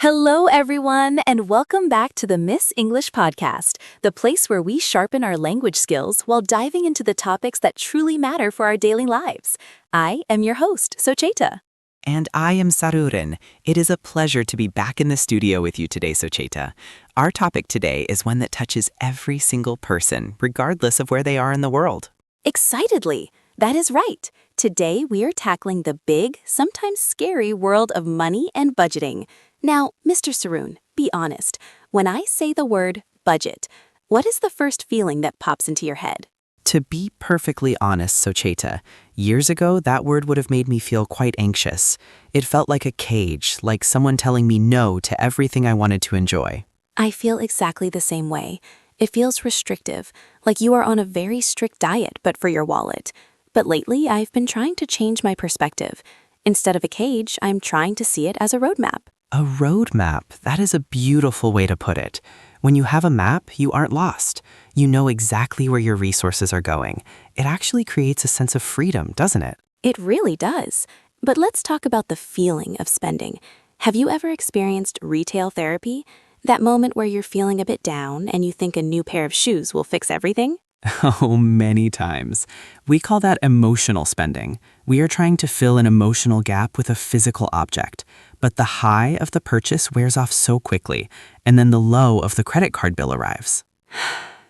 Hello, everyone, and welcome back to the Miss English Podcast, the place where we sharpen our language skills while diving into the topics that truly matter for our daily lives. I am your host, Socheta. And I am Sarurin. It is a pleasure to be back in the studio with you today, Socheta. Our topic today is one that touches every single person, regardless of where they are in the world. Excitedly, that is right. Today, we are tackling the big, sometimes scary world of money and budgeting. Now, Mr. Saroon, be honest. When I say the word budget, what is the first feeling that pops into your head? To be perfectly honest, Socheta, years ago that word would have made me feel quite anxious. It felt like a cage, like someone telling me no to everything I wanted to enjoy. I feel exactly the same way. It feels restrictive, like you are on a very strict diet but for your wallet. But lately, I've been trying to change my perspective. Instead of a cage, I'm trying to see it as a roadmap. A roadmap, that is a beautiful way to put it. When you have a map, you aren't lost. You know exactly where your resources are going. It actually creates a sense of freedom, doesn't it? It really does. But let's talk about the feeling of spending. Have you ever experienced retail therapy? That moment where you're feeling a bit down and you think a new pair of shoes will fix everything? Oh, many times. We call that emotional spending. We are trying to fill an emotional gap with a physical object. But the high of the purchase wears off so quickly, and then the low of the credit card bill arrives.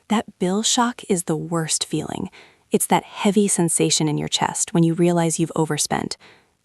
That bill shock is the worst feeling. It's that heavy sensation in your chest when you realize you've overspent.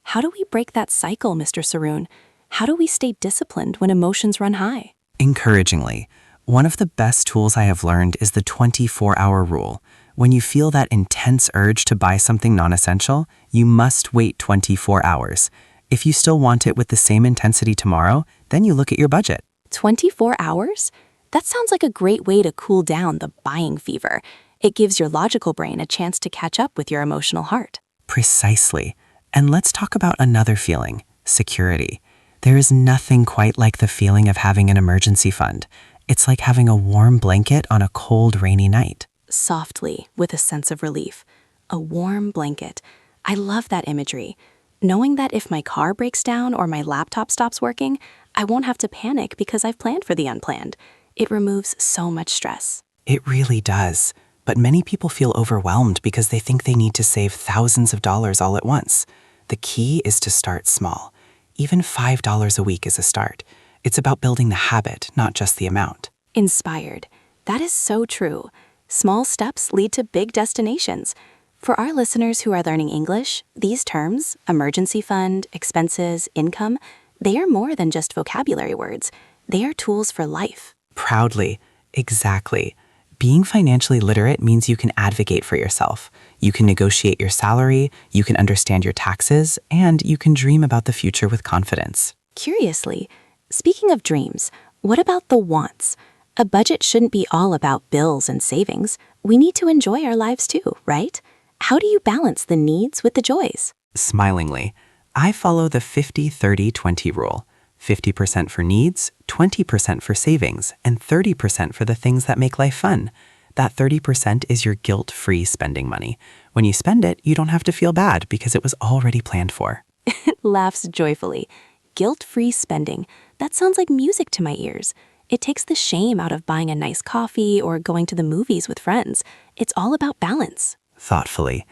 How do we break that cycle, Mr. Saroon? How do we stay disciplined when emotions run high? Encouragingly, one of the best tools I have learned is the 24-hour rule. When you feel that intense urge to buy something non-essential, you must wait 24 hours. If you still want it with the same intensity tomorrow, then you look at your budget. 24 hours? That sounds like a great way to cool down the buying fever. It gives your logical brain a chance to catch up with your emotional heart. Precisely. And let's talk about another feeling, security. There is nothing quite like the feeling of having an emergency fund. It's like having a warm blanket on a cold, rainy night. Softly, with a sense of relief. A warm blanket. I love that imagery. Knowing that if my car breaks down or my laptop stops working, I won't have to panic because I've planned for the unplanned. It removes so much stress. It really does. But many people feel overwhelmed because they think they need to save thousands of dollars all at once. The key is to start small. Even $5 a week is a start. It's about building the habit, not just the amount. Inspired. That is so true. Small steps lead to big destinations. For our listeners who are learning English, these terms, emergency fund, expenses, income, they are more than just vocabulary words. They are tools for life. Proudly. Exactly. Being financially literate means you can advocate for yourself. You can negotiate your salary, you can understand your taxes, and you can dream about the future with confidence. Curiously, speaking of dreams, what about the wants? A budget shouldn't be all about bills and savings. We need to enjoy our lives too, right? How do you balance the needs with the joys? Smilingly, I follow the 50-30-20 rule. 50% for needs, 20% for savings, and 30% for the things that make life fun. That 30% is your guilt-free spending money. When you spend it, you don't have to feel bad because it was already planned for. Laughs joyfully. Guilt-free spending. That sounds like music to my ears. It takes the shame out of buying a nice coffee or going to the movies with friends. It's all about balance. Thoughtfully.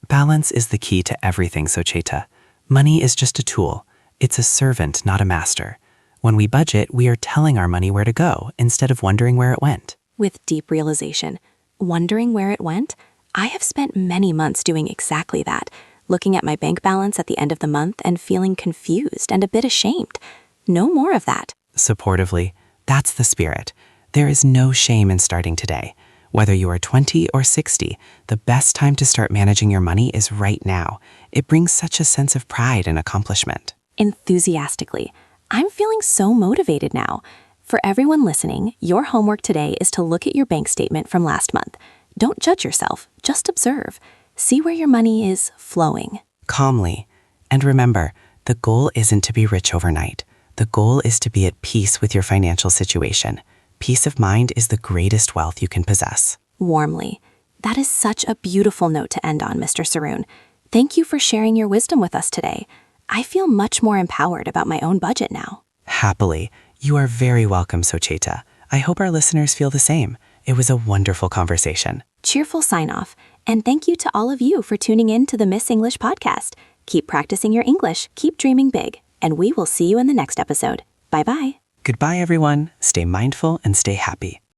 Balance is the key to everything, Socheta. Money is just a tool. It's a servant, not a master. When we budget, we are telling our money where to go instead of wondering where it went. With deep realization, wondering where it went, I have spent many months doing exactly that, looking at my bank balance at the end of the month and feeling confused and a bit ashamed. No more of that. Supportively, that's the spirit. There is no shame in starting today. Whether you are 20 or 60, the best time to start managing your money is right now. It brings such a sense of pride and accomplishment. Enthusiastically. I'm feeling so motivated now. For everyone listening, your homework today is to look at your bank statement from last month. Don't judge yourself, just observe. See where your money is flowing. Calmly. And remember, the goal isn't to be rich overnight. The goal is to be at peace with your financial situation. Peace of mind is the greatest wealth you can possess. Warmly. That is such a beautiful note to end on, Mr. Saroon. Thank you for sharing your wisdom with us today. I feel much more empowered about my own budget now. Happily. You are very welcome, Socheta. I hope our listeners feel the same. It was a wonderful conversation. Cheerful sign off. And thank you to all of you for tuning in to the Miss English podcast. Keep practicing your English, keep dreaming big, and we will see you in the next episode. Bye-bye. Goodbye, everyone. Stay mindful and stay happy.